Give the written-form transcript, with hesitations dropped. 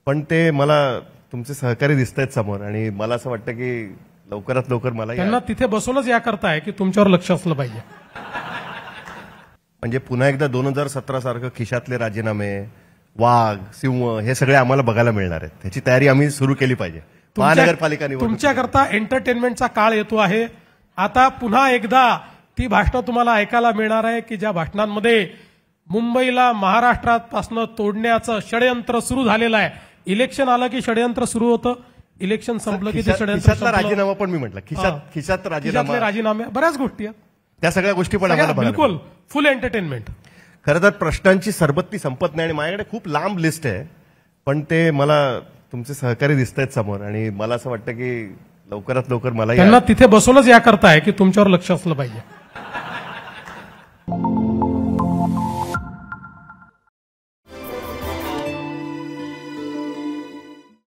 पण ते मला तुमचे सहकारी दिसतायत समोर आणि मला असं वाटतं की लवकरात लवकर मला त्यांना तिथे बसवलंच या करता आहे की तुमच्यावर लक्ष असलं पाहिजे. म्हणजे पुन्हा एकदा 2017 सारखं खिशातले राजीनामे, वाघ, सिंह हे सगळे आम्हाला बघायला मिळणार आहेत. त्याची तयारी आम्ही सुरू केली पाहिजे. महानगरपालिका तुमच्याकरता एंटरटेनमेंटचा काळ येतो आहे. आता पुन्हा एकदा ती भाषणं तुम्हाला ऐकायला मिळणार आहे की ज्या भाषणांमध्ये मुंबईला महाराष्ट्रापासून तोडण्याचं षडयंत्र सुरू झालेलं आहे. इलेक्शन आलं की षडयंत्र सुरू होतं, इलेक्शन संपलं की ते षडयंत्र. राजीनामा पण मी म्हटलं खिशात राजीनामे बऱ्याच गोष्टी आहेत. त्या सगळ्या गोष्टी पण आम्हाला बिलकुल फुल एंटरटेनमेंट. खरं तर प्रश्नांची सरबत्ती संपत नाही आणि माझ्याकडे खूप लांब लिस्ट आहे. पण ते मला तुमचे सहकारी दिसतायत समोर आणि मला असं वाटतं की लवकरात लवकर मला त्यांना तिथे बसवलंच या करता आहे की तुमच्यावर लक्ष असलं पाहिजे.